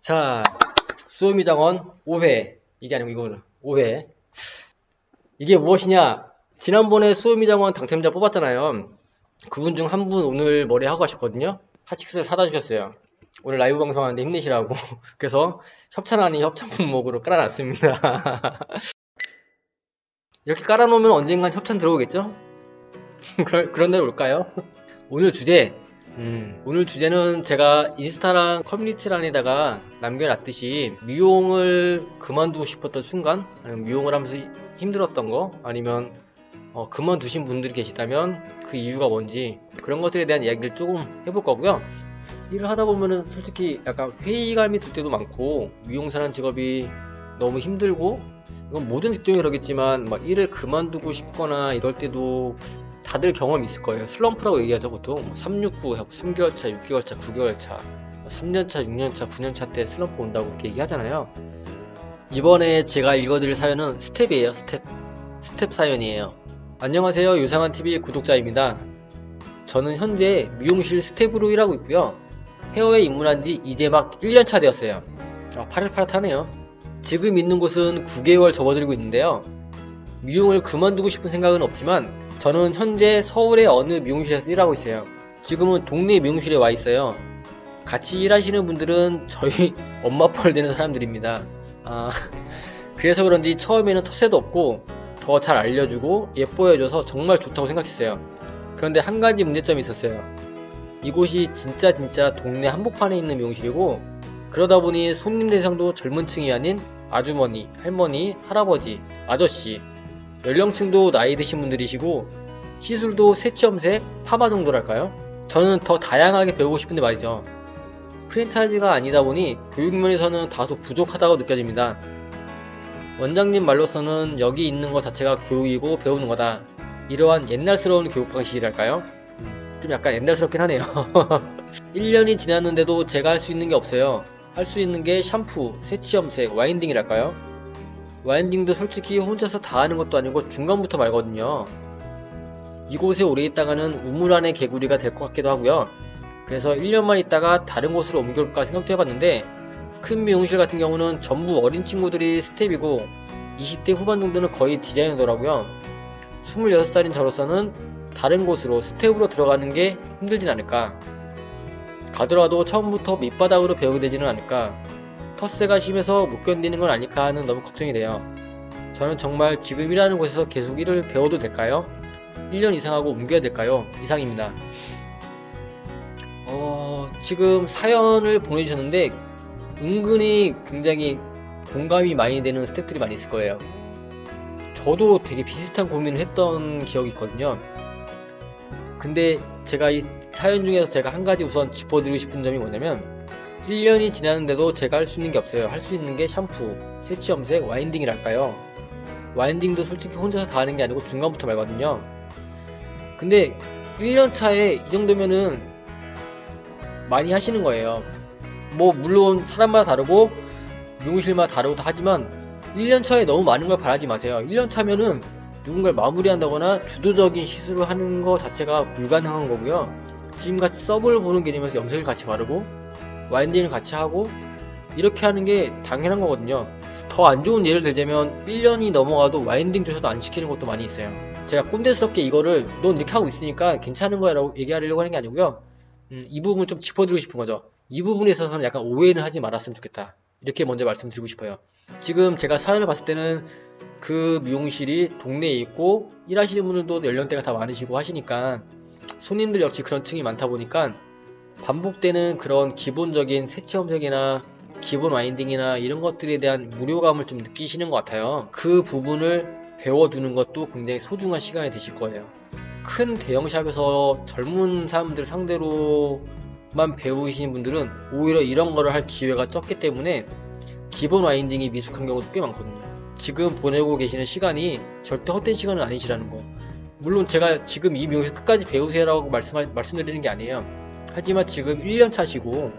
자, 수호미장원 5회. 이게 아니고 이거는 5회. 이게 무엇이냐? 지난번에 수호미장원 당첨자 뽑았잖아요. 그분 중 한 분 오늘 머리 하고 가셨거든요. 하식스를 사다 주셨어요. 오늘 라이브 방송하는데 힘내시라고. 그래서 협찬 아닌 협찬 품목으로 깔아놨습니다. 이렇게 깔아놓으면 언젠간 협찬 들어오겠죠? 그런 날 올까요? 오늘 주제는 제가 인스타랑 커뮤니티란에다가 남겨놨듯이 미용을 그만두고 싶었던 순간, 아니면 미용을 하면서 힘들었던 거, 아니면 그만두신 분들이 계시다면 그 이유가 뭔지 그런 것들에 대한 이야기를 조금 해볼 거고요. 일을 하다 보면은 솔직히 약간 회의감이 들 때도 많고, 미용사라는 직업이 너무 힘들고, 이건 모든 직종이 그러겠지만 막 일을 그만두고 싶거나 이럴 때도 다들 경험이 있을 거예요. 슬럼프라고 얘기하죠. 보통 369, 3개월차, 6개월차, 9개월차, 3년차, 6년차, 9년차 때 슬럼프 온다고 그렇게 얘기하잖아요. 이번에 제가 읽어드릴 사연은 스텝이에요. 스텝 사연이에요. 안녕하세요. 요상한TV 구독자입니다. 저는 현재 미용실 스텝으로 일하고 있고요. 헤어에 입문한 지 이제 막 1년차 되었어요. 파릇파릇하네요. 지금 있는 곳은 9개월 접어들고 있는데요. 미용을 그만두고 싶은 생각은 없지만 저는 현재 서울의 어느 미용실에서 일하고 있어요. 지금은 동네 미용실에 와 있어요. 같이 일하시는 분들은 저희 엄마 뻘 되는 사람들입니다. 그래서 그런지 처음에는 텃세도 없고 더 잘 알려주고 예뻐해줘서 정말 좋다고 생각했어요. 그런데 한 가지 문제점이 있었어요. 이곳이 진짜 동네 한복판에 있는 미용실이고, 그러다 보니 손님 대상도 젊은 층이 아닌 아주머니, 할머니, 할아버지, 아저씨, 연령층도 나이 드신 분들이시고 시술도 새치염색, 파마 정도랄까요? 저는 더 다양하게 배우고 싶은데 말이죠. 프랜차이즈가 아니다 보니 교육면에서는 다소 부족하다고 느껴집니다. 원장님 말로서는 여기 있는 것 자체가 교육이고 배우는 거다. 이러한 옛날스러운 교육 방식이랄까요? 좀 약간 옛날스럽긴 하네요. 1년이 지났는데도 제가 할 수 있는 게 없어요. 할 수 있는 게 샴푸, 새치염색, 와인딩이랄까요? 와인딩도 솔직히 혼자서 다 하는 것도 아니고 중간부터 말거든요. 이곳에 오래 있다가는 우물 안의 개구리가 될 것 같기도 하고요. 그래서 1년만 있다가 다른 곳으로 옮겨올까 생각도 해봤는데, 큰 미용실 같은 경우는 전부 어린 친구들이 스텝이고 20대 후반 정도는 거의 디자이너더라고요. 26살인 저로서는 다른 곳으로 스텝으로 들어가는 게 힘들진 않을까. 가더라도 처음부터 밑바닥으로 배우게 되지는 않을까. 텃세가 심해서 못 견디는 건 아닐까 하는 너무 걱정이 돼요. 저는 정말 지금 일하는 곳에서 계속 일을 배워도 될까요? 1년 이상 하고 옮겨야 될까요? 이상입니다. 지금 사연을 보내주셨는데 은근히 굉장히 공감이 많이 되는 스태프들이 많이 있을 거예요. 저도 되게 비슷한 고민을 했던 기억이 있거든요. 근데 제가 이 사연 중에서 제가 한 가지 우선 짚어드리고 싶은 점이 뭐냐면, 1년이 지났는데도 제가 할 수 있는 게 없어요. 할 수 있는 게 샴푸, 새치염색, 와인딩이랄까요. 와인딩도 솔직히 혼자서 다 하는 게 아니고 중간부터 말거든요. 근데 1년 차에 이 정도면은 많이 하시는 거예요. 뭐 물론 사람마다 다르고 미용실마다 다르고 다 하지만 1년 차에 너무 많은 걸 바라지 마세요. 1년 차면은 누군가를 마무리한다거나 주도적인 시술을 하는 것 자체가 불가능한 거고요. 지금같이 서브를 보는 개념에서 염색을 같이 바르고 와인딩을 같이 하고 이렇게 하는 게 당연한 거거든요. 더 안 좋은 예를 들자면 1년이 넘어가도 와인딩조차도 안 시키는 것도 많이 있어요. 제가 꼰대스럽게 이거를 넌 이렇게 하고 있으니까 괜찮은 거야 라고 얘기하려고 하는 게 아니고요. 이 부분을 좀 짚어드리고 싶은 거죠. 이 부분에 있어서는 약간 오해는 하지 말았으면 좋겠다. 이렇게 먼저 말씀드리고 싶어요. 지금 제가 사연을 봤을 때는 그 미용실이 동네에 있고 일하시는 분들도 연령대가 다 많으시고 하시니까 손님들 역시 그런 층이 많다 보니까 반복되는 그런 기본적인 새치염색이나 기본 와인딩이나 이런 것들에 대한 무료감을 좀 느끼시는 것 같아요. 그 부분을 배워두는 것도 굉장히 소중한 시간이 되실 거예요. 큰 대형샵에서 젊은 사람들 상대로만 배우시는 분들은 오히려 이런 거를 할 기회가 적기 때문에 기본 와인딩이 미숙한 경우도 꽤 많거든요. 지금 보내고 계시는 시간이 절대 헛된 시간은 아니시라는 거. 물론 제가 지금 이 미용실 끝까지 배우세요라고 말씀드리는 게 아니에요. 하지만 지금 1년 차시고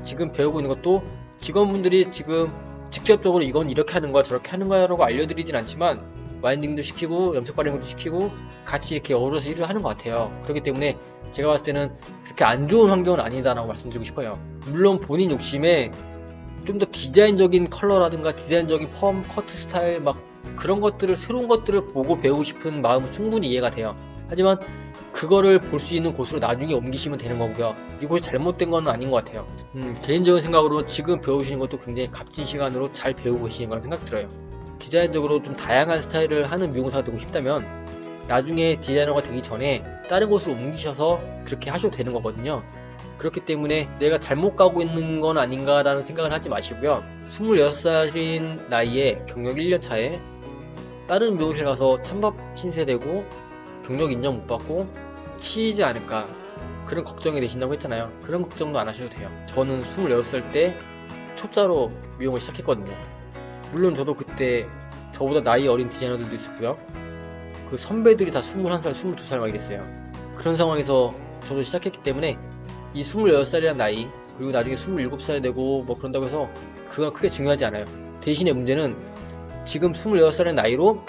지금 배우고 있는 것도 직원분들이 지금 직접적으로 이건 이렇게 하는 거야 저렇게 하는 거야 라고 알려드리진 않지만 와인딩도 시키고 염색 바르는 것도 시키고 같이 이렇게 어우러서 일을 하는 것 같아요. 그렇기 때문에 제가 봤을 때는 그렇게 안 좋은 환경은 아니다라고 말씀드리고 싶어요. 물론 본인 욕심에 좀 더 디자인적인 컬러라든가 디자인적인 펌, 커트 스타일 막 그런 것들을 새로운 것들을 보고 배우고 싶은 마음은 충분히 이해가 돼요. 하지만 그거를 볼 수 있는 곳으로 나중에 옮기시면 되는 거고요. 이곳이 잘못된 건 아닌 것 같아요. 개인적인 생각으로 지금 배우시는 것도 굉장히 값진 시간으로 잘 배우고 계시는 거라 생각 들어요. 디자인적으로 좀 다양한 스타일을 하는 미용사가 되고 싶다면 나중에 디자이너가 되기 전에 다른 곳으로 옮기셔서 그렇게 하셔도 되는 거거든요. 그렇기 때문에 내가 잘못 가고 있는 건 아닌가라는 생각을 하지 마시고요. 26살인 나이에 경력 1년 차에 다른 미용실 가서 찬밥 신세되고 경력 인정 못 받고 치이지 않을까 그런 걱정이 되신다고 했잖아요. 그런 걱정도 안 하셔도 돼요. 저는 26살 때 초짜로 미용을 시작했거든요. 물론 저도 그때 저보다 나이 어린 디자이너들도 있었고요. 그 선배들이 다 21살, 22살 막 이랬어요. 그런 상황에서 저도 시작했기 때문에 이 26살이라는 나이, 그리고 나중에 27살이 되고 뭐 그런다고 해서 그건 크게 중요하지 않아요. 대신에 문제는 지금 26살의 나이로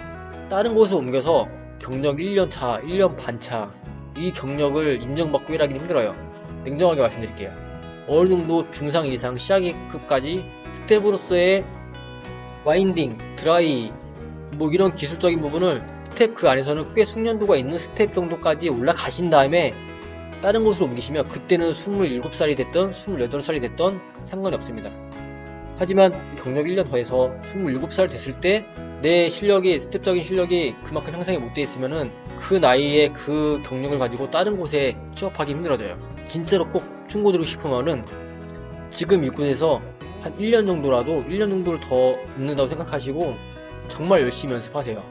다른 곳에 옮겨서 경력 1년 차, 1년 반 차, 이 경력을 인정받고 일하기는 힘들어요. 냉정하게 말씀드릴게요. 어느 정도 중상 이상 시작급까지 스텝으로서의 와인딩, 드라이, 뭐 이런 기술적인 부분을 스텝 그 안에서는 꽤 숙련도가 있는 스텝 정도까지 올라가신 다음에 다른 곳으로 옮기시면 그때는 27살이 됐던 28살이 됐던 상관이 없습니다. 하지만 경력 1년 더해서 27살 됐을 때 내 실력이, 스텝적인 실력이 그만큼 향상이 못 돼 있으면은 그 나이에 그 경력을 가지고 다른 곳에 취업하기 힘들어져요. 진짜로 꼭 충고 드리고 싶으면은 지금 이곳에서 한 1년 정도라도 1년 정도를 더 있는다고 생각하시고 정말 열심히 연습하세요.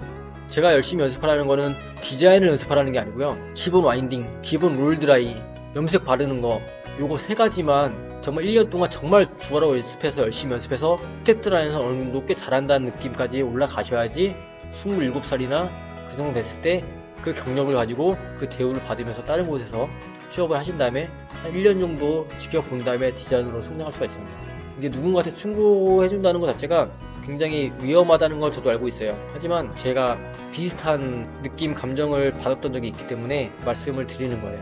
제가 열심히 연습하라는 거는 디자인을 연습하라는 게 아니고요. 기본 와인딩, 기본 롤 드라이, 염색 바르는 거 요거 세 가지만 정말 1년 동안 정말 죽어라고 연습해서 열심히 연습해서 스텝들 안에서 어느 정도 꽤 잘한다는 느낌까지 올라가셔야지 27살이나 그 정도 됐을 때 그 경력을 가지고 그 대우를 받으면서 다른 곳에서 취업을 하신 다음에 한 1년 정도 지켜본 다음에 디자이너로 성장할 수가 있습니다. 이게 누군가한테 충고해준다는 것 자체가 굉장히 위험하다는 걸 저도 알고 있어요. 하지만 제가 비슷한 느낌, 감정을 받았던 적이 있기 때문에 말씀을 드리는 거예요.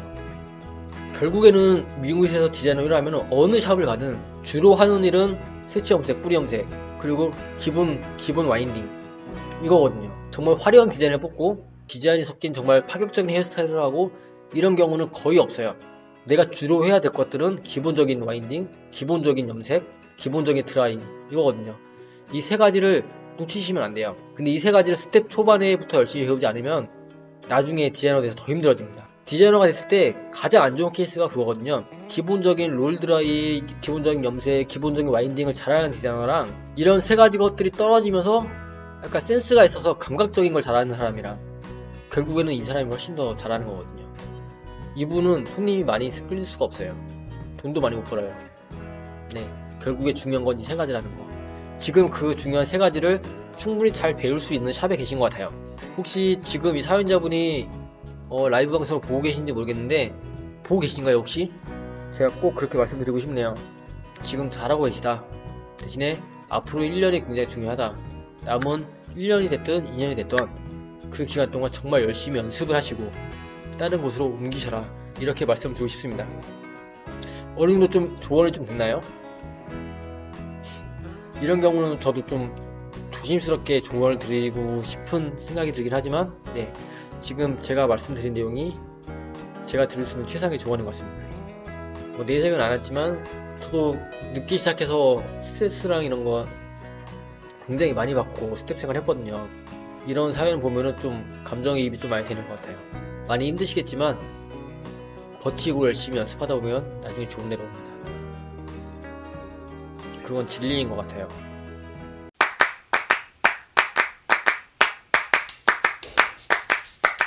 결국에는 미용실에서 디자이너를 하면 어느 샵을 가든 주로 하는 일은 색채 염색, 뿌리 염색, 그리고 기본 와인딩 이거거든요. 정말 화려한 디자인을 뽑고 디자인이 섞인 정말 파격적인 헤어스타일을 하고 이런 경우는 거의 없어요. 내가 주로 해야 될 것들은 기본적인 와인딩, 기본적인 염색, 기본적인 드라잉 이거거든요. 이 세 가지를 놓치시면 안 돼요. 근데 이 세 가지를 스텝 초반에부터 열심히 배우지 않으면 나중에 디자이너가 돼서 더 힘들어집니다. 디자이너가 됐을 때 가장 안 좋은 케이스가 그거거든요. 기본적인 롤 드라이, 기본적인 염색, 기본적인 와인딩을 잘하는 디자이너랑 이런 세 가지 것들이 떨어지면서 약간 센스가 있어서 감각적인 걸 잘하는 사람이랑 결국에는 이 사람이 훨씬 더 잘하는 거거든요. 이분은 손님이 많이 끌릴 수가 없어요. 돈도 많이 못 벌어요. 네, 결국에 중요한 건 이 세 가지라는 거. 지금 그 중요한 세 가지를 충분히 잘 배울 수 있는 샵에 계신 것 같아요. 혹시 지금 이 사연자분이 라이브 방송을 보고 계신지 모르겠는데 보고 계신가요 혹시? 제가 꼭 그렇게 말씀드리고 싶네요. 지금 잘하고 계시다. 대신에 앞으로 1년이 굉장히 중요하다. 남은 1년이 됐든 2년이 됐든 그 기간 동안 정말 열심히 연습을 하시고 다른 곳으로 옮기셔라. 이렇게 말씀드리고 싶습니다. 어느 정도 좀 조언이 좀 됐나요? 이런 경우는 저도 좀 조심스럽게 조언을 드리고 싶은 생각이 들긴 하지만 네, 지금 제가 말씀드린 내용이 제가 들을 수 있는 최상의 조언인 것 같습니다. 뭐 내색은 안 했지만 저도 늦기 시작해서 스트레스랑 이런 거 굉장히 많이 받고 스텝 생활 했거든요. 이런 사연 보면은 좀 감정이입이 좀 많이 되는 것 같아요. 많이 힘드시겠지만 버티고 열심히 연습하다 보면 나중에 좋은 데로 옵니다. 그건 진리인 것 같아요.